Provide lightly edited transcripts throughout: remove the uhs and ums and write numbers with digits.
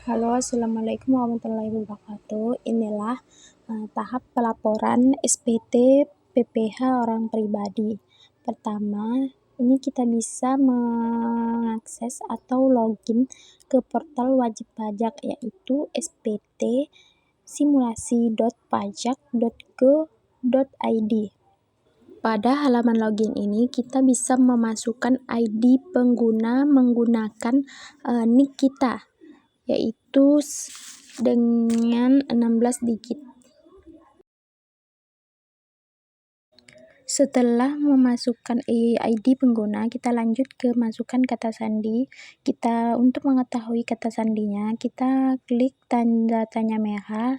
Halo, Assalamualaikum warahmatullahi wabarakatuh. Inilah tahap pelaporan SPT PPh orang pribadi. Pertama, ini kita bisa mengakses atau login ke portal wajib pajak, yaitu spt-simulasi.pajak.go.id. Pada halaman login ini, kita bisa memasukkan ID pengguna menggunakan NIK kita, yaitu dengan 16 digit. Setelah memasukkan ID pengguna, kita lanjut ke masukkan kata sandi. Untuk mengetahui kata sandinya, kita klik tanda tanya merah,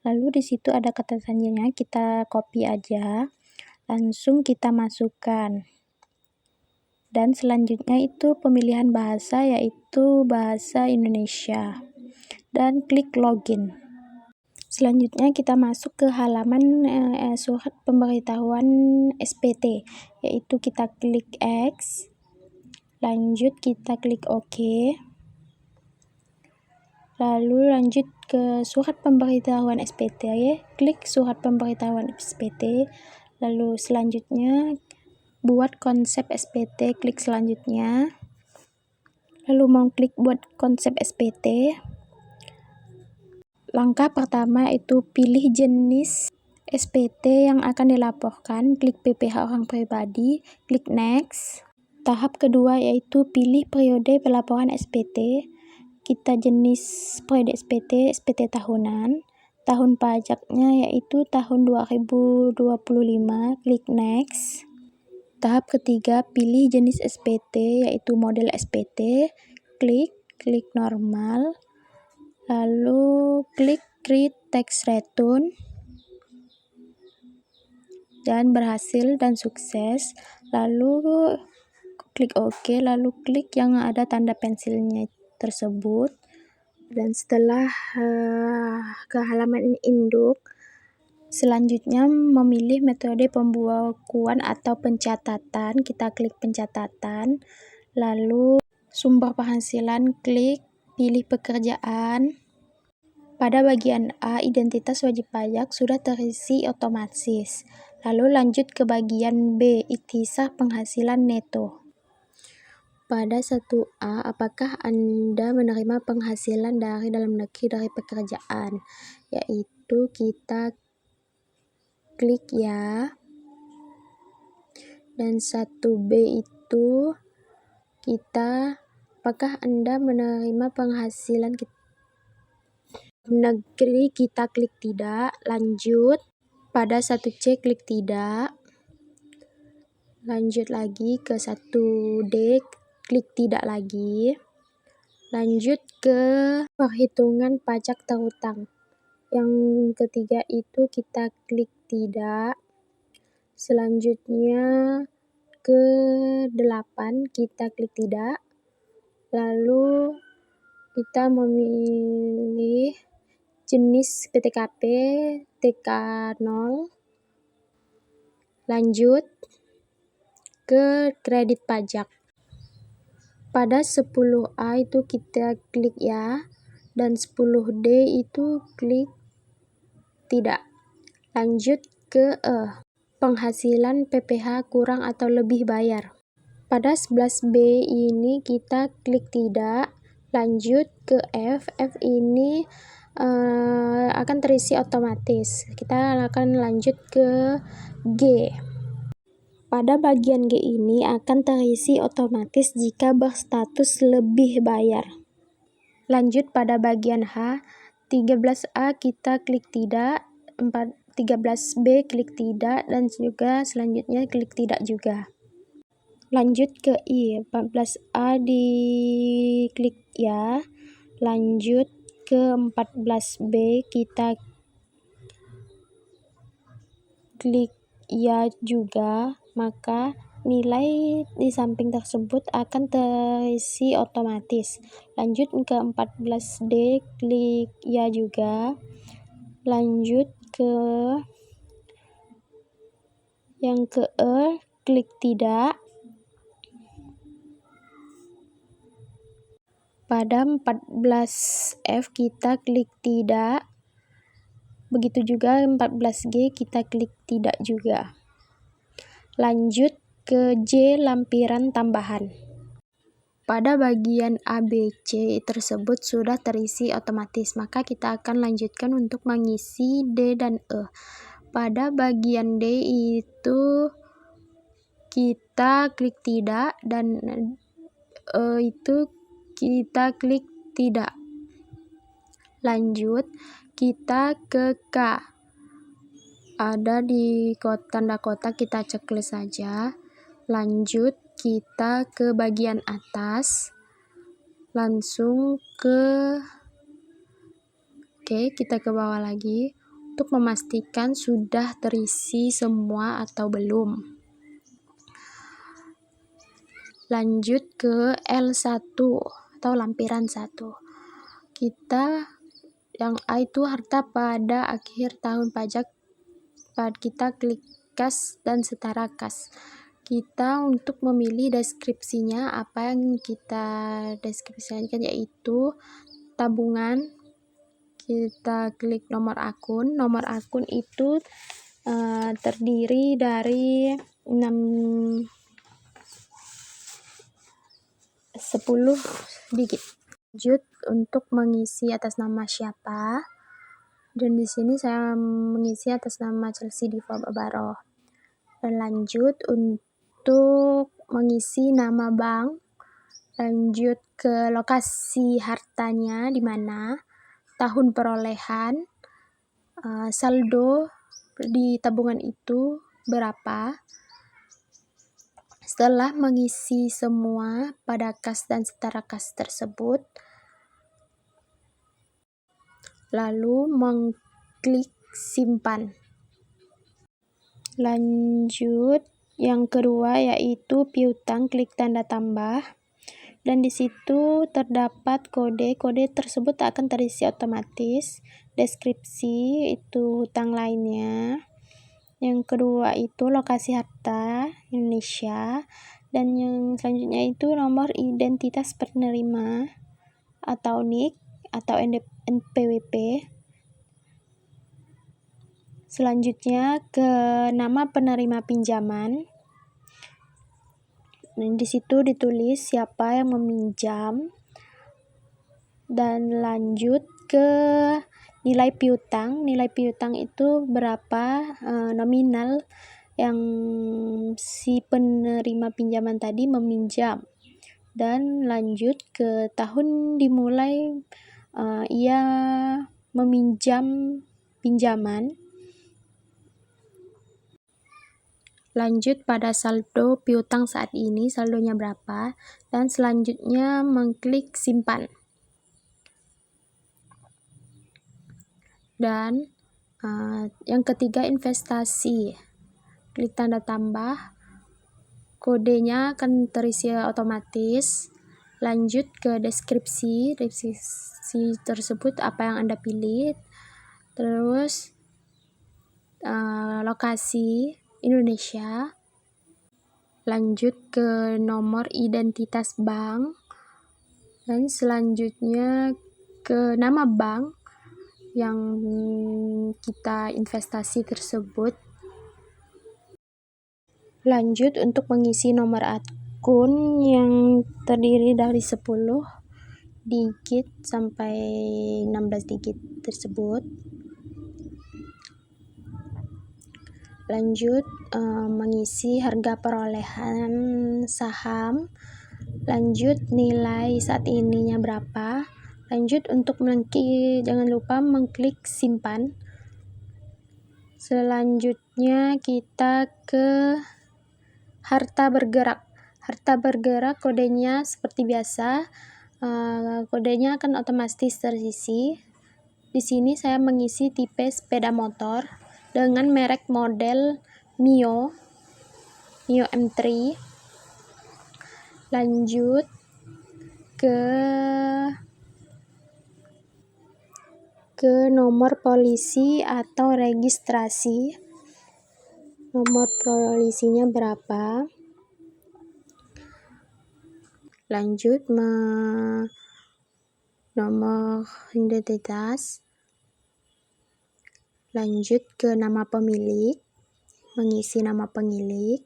lalu di situ ada kata sandinya, kita copy aja, langsung kita masukkan. Dan selanjutnya itu pemilihan bahasa, yaitu bahasa Indonesia, dan klik login. Selanjutnya kita masuk ke halaman surat pemberitahuan SPT, yaitu kita klik X, lanjut kita klik OK, lalu lanjut ke surat pemberitahuan SPT, klik surat pemberitahuan SPT, lalu selanjutnya buat konsep SPT, klik selanjutnya, lalu mau klik buat konsep SPT. Langkah pertama itu pilih jenis SPT yang akan dilaporkan, klik PPh orang pribadi, klik next. Tahap kedua yaitu pilih periode pelaporan SPT. Kita jenis periode SPT tahunan. Tahun pajaknya yaitu tahun 2025, klik next. Tahap ketiga pilih jenis SPT yaitu model SPT, klik normal. Lalu klik create tax return, dan berhasil dan sukses. Lalu klik OK, lalu klik yang ada tanda pensilnya tersebut, dan setelah ke halaman induk, selanjutnya memilih metode pembukuan atau pencatatan, kita klik pencatatan, lalu sumber penghasilan, klik pilih pekerjaan. Pada bagian A, identitas wajib pajak sudah terisi otomatis. Lalu lanjut ke bagian B, ikhtisar penghasilan neto. Pada 1A, apakah Anda menerima penghasilan dari dalam negeri dari pekerjaan? Yaitu kita klik ya. Dan 1B itu apakah Anda menerima penghasilan negeri, kita klik tidak, lanjut. Pada 1C klik tidak, lanjut lagi ke 1D, klik tidak lagi, lanjut ke perhitungan pajak terutang. Yang ketiga itu kita klik tidak, selanjutnya ke 8 kita klik tidak, lalu kita memilih jenis PTKP TK0, lanjut ke kredit pajak. Pada 10A itu kita klik ya, dan 10D itu klik tidak. Lanjut ke penghasilan PPh kurang atau lebih bayar. Pada 11B ini kita klik tidak, lanjut ke F ini akan terisi otomatis. Kita akan lanjut ke G. Pada bagian G ini akan terisi otomatis jika berstatus lebih bayar. Lanjut pada bagian H, 13A kita klik tidak, 13B klik tidak, dan juga selanjutnya klik tidak juga. Lanjut ke I, 14A di klik ya, lanjut ke 14B kita klik ya juga, maka nilai di samping tersebut akan terisi otomatis. Lanjut ke 14D, klik ya juga, lanjut ke yang ke E, klik tidak. Pada 14F kita klik tidak. Begitu juga 14G kita klik tidak juga. Lanjut ke J lampiran tambahan. Pada bagian ABC tersebut sudah terisi otomatis, maka kita akan lanjutkan untuk mengisi D dan E. Pada bagian D itu kita klik tidak, dan E itu kita klik tidak. Lanjut, kita ke K. Ada di tanda kotak, kita checklist saja. Lanjut, kita ke bagian atas. Langsung kita ke bawah lagi untuk memastikan sudah terisi semua atau belum. Lanjut ke L1 atau lampiran 1. Yang A itu harta pada akhir tahun pajak. Kita klik kas dan setara kas. Kita untuk memilih deskripsinya, apa yang kita deskripsikan, yaitu tabungan. Kita klik nomor akun. Nomor akun itu terdiri dari 10 digit. Lanjut untuk mengisi atas nama siapa, dan di sini saya mengisi atas nama Chelsea Diva Babaroh. Dan lanjut untuk mengisi nama bank. Lanjut ke lokasi hartanya di mana, tahun perolehan, saldo di tabungan itu berapa. Setelah mengisi semua pada kas dan setara kas tersebut, lalu mengklik simpan. Lanjut, yang kedua yaitu piutang, klik tanda tambah, dan di situ terdapat kode. Kode tersebut akan terisi otomatis. Deskripsi itu hutang lainnya. Yang kedua itu lokasi harta Indonesia, dan yang selanjutnya itu nomor identitas penerima atau NIK atau NPWP. Selanjutnya ke nama penerima pinjaman. Dan di situ ditulis siapa yang meminjam, dan lanjut ke nilai piutang. Nilai piutang itu berapa nominal yang si penerima pinjaman tadi meminjam, dan lanjut ke tahun dimulai ia meminjam pinjaman. Lanjut pada saldo piutang saat ini, saldonya berapa, dan selanjutnya mengklik simpan. Dan yang ketiga investasi, klik tanda tambah, kodenya akan terisi otomatis. Lanjut ke deskripsi tersebut apa yang Anda pilih, terus lokasi Indonesia. Lanjut ke nomor identitas bank, dan selanjutnya ke nama bank yang kita investasi tersebut. Lanjut untuk mengisi nomor akun yang terdiri dari 10 digit sampai 16 digit tersebut. Lanjut mengisi harga perolehan saham. Lanjut nilai saat ininya berapa. Lanjut untuk jangan lupa mengklik simpan. Selanjutnya kita ke harta bergerak. Harta bergerak kodenya seperti biasa, kodenya akan otomatis terisi. Di sini saya mengisi tipe sepeda motor dengan merek model Mio M3. Lanjut ke nomor polisi atau registrasi. Nomor polisinya berapa. Lanjut nomor identitas, lanjut ke nama pemilik, mengisi nama pemilik,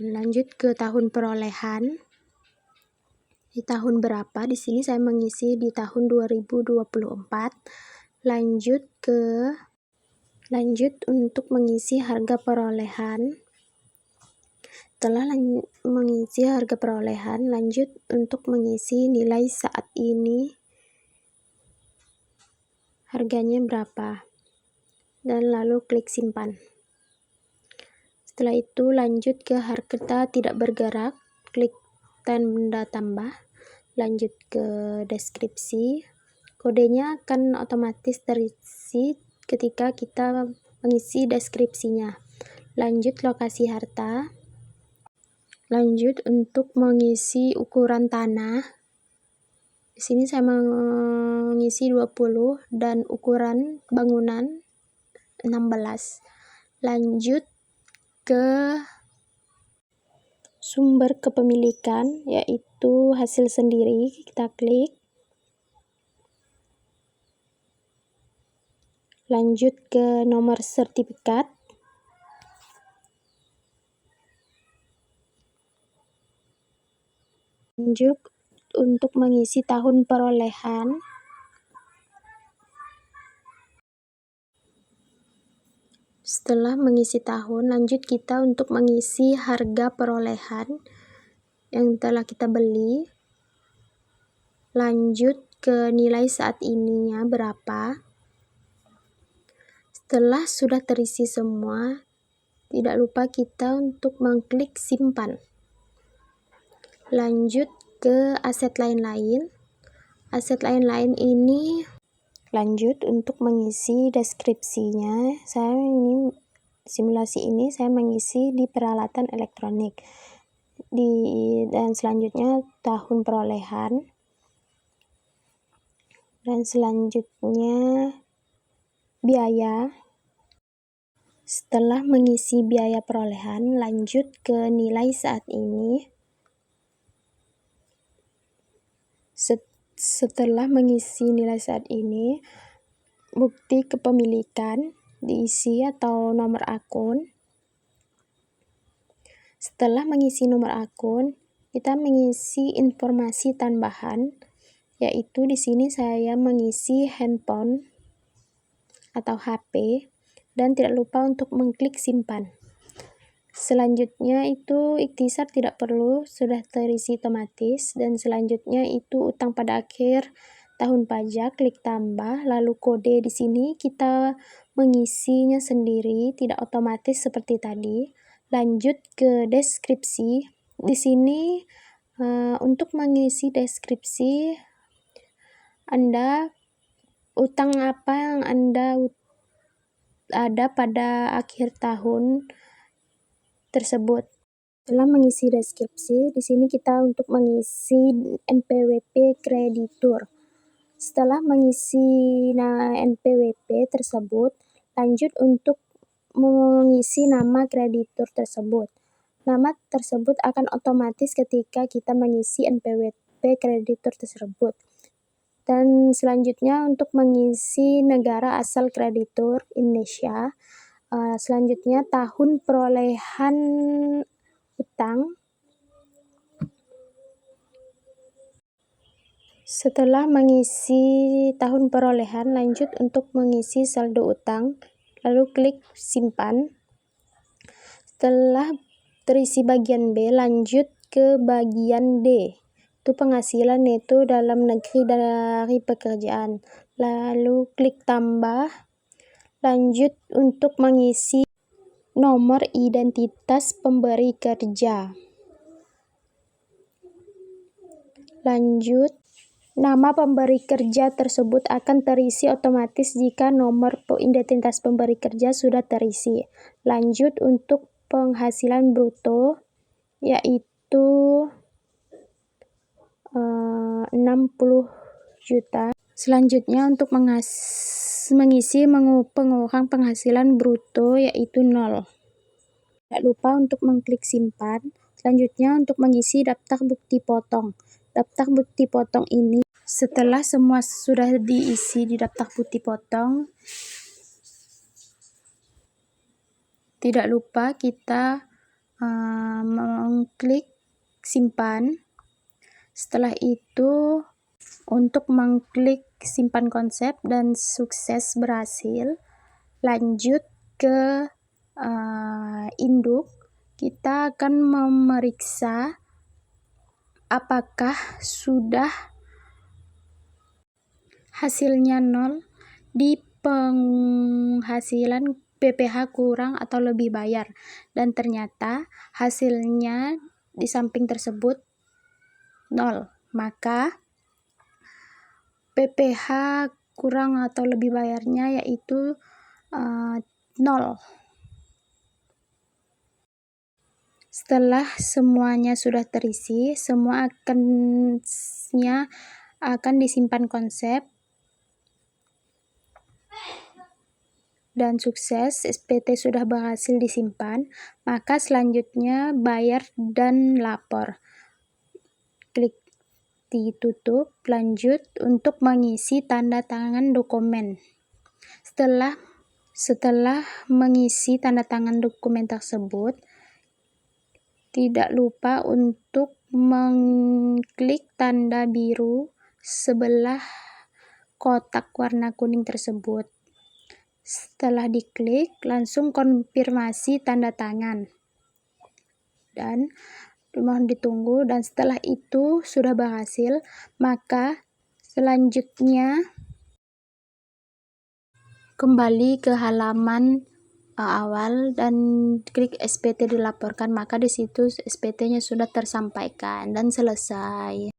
lanjut ke tahun perolehan. Di tahun berapa? Di sini saya mengisi di tahun 2024. Lanjut untuk mengisi harga perolehan. Setelah mengisi harga perolehan, lanjut untuk mengisi nilai saat ini. Harganya berapa? Dan lalu klik simpan. Setelah itu lanjut ke harga tidak bergerak, klik tanda tambah, lanjut ke deskripsi. Kodenya akan otomatis terisi ketika kita mengisi deskripsinya. Lanjut lokasi harta. Lanjut untuk mengisi ukuran tanah. Di sini saya mengisi 20 dan ukuran bangunan 16. Lanjut ke sumber kepemilikan, yaitu hasil sendiri. Kita klik. Lanjut ke nomor sertifikat. Lanjut untuk mengisi tahun perolehan. Setelah mengisi tahun, lanjut kita untuk mengisi harga perolehan yang telah kita beli. Lanjut ke nilai saat ininya berapa. Setelah sudah terisi semua, tidak lupa kita untuk mengklik simpan. Lanjut ke aset lain-lain. Aset lain-lain ini lanjut untuk mengisi deskripsinya. Simulasi ini saya mengisi di peralatan elektronik. Dan selanjutnya tahun perolehan. Dan selanjutnya biaya. Setelah mengisi biaya perolehan, lanjut ke nilai saat ini. Setelah mengisi nilai saat ini, bukti kepemilikan diisi atau nomor akun. Setelah mengisi nomor akun, kita mengisi informasi tambahan, yaitu di sini saya mengisi handphone atau HP dan tidak lupa untuk mengklik simpan. Selanjutnya itu ikhtisar tidak perlu, sudah terisi otomatis. Dan selanjutnya itu utang pada akhir tahun pajak, klik tambah, lalu kode di sini kita mengisinya sendiri, tidak otomatis seperti tadi. Lanjut ke deskripsi. Di sini untuk mengisi deskripsi, Anda utang apa yang Anda ada pada akhir tahun tersebut. Setelah mengisi deskripsi, di sini kita untuk mengisi NPWP kreditur. Setelah mengisi NPWP tersebut, lanjut untuk mengisi nama kreditur tersebut. Nama tersebut akan otomatis ketika kita mengisi NPWP kreditur tersebut. Dan selanjutnya untuk mengisi negara asal kreditur Indonesia. Selanjutnya tahun perolehan utang. Setelah mengisi tahun perolehan, lanjut untuk mengisi saldo utang, lalu klik simpan. Setelah terisi bagian B, lanjut ke bagian D, itu penghasilan neto dalam negeri dari pekerjaan, lalu klik tambah. Lanjut untuk mengisi nomor identitas pemberi kerja. Lanjut, nama pemberi kerja tersebut akan terisi otomatis jika nomor identitas pemberi kerja sudah terisi. Lanjut untuk penghasilan bruto, yaitu 60 juta. Selanjutnya untuk mengisi pengurangan penghasilan bruto, yaitu 0. Tidak lupa untuk mengklik simpan. Selanjutnya untuk mengisi daftar bukti potong. Daftar bukti potong ini setelah semua sudah diisi di daftar bukti potong, tidak lupa kita mengklik simpan. Setelah itu untuk mengklik simpan konsep dan sukses berhasil, lanjut ke induk. Kita akan memeriksa apakah sudah hasilnya 0 di penghasilan PPh kurang atau lebih bayar, dan ternyata hasilnya di samping tersebut 0, maka PPh kurang atau lebih bayarnya yaitu 0. Setelah semuanya sudah terisi, semua akan disimpan konsep dan sukses. SPT sudah berhasil disimpan, maka selanjutnya bayar dan lapor. Klik ditutup, lanjut untuk mengisi tanda tangan dokumen. Setelah mengisi tanda tangan dokumen tersebut, tidak lupa untuk mengklik tanda biru sebelah kotak warna kuning tersebut. Setelah diklik, langsung konfirmasi tanda tangan dan mohon ditunggu. Dan setelah itu sudah berhasil, maka selanjutnya kembali ke halaman awal dan klik SPT dilaporkan, maka di situ SPT-nya sudah tersampaikan dan selesai.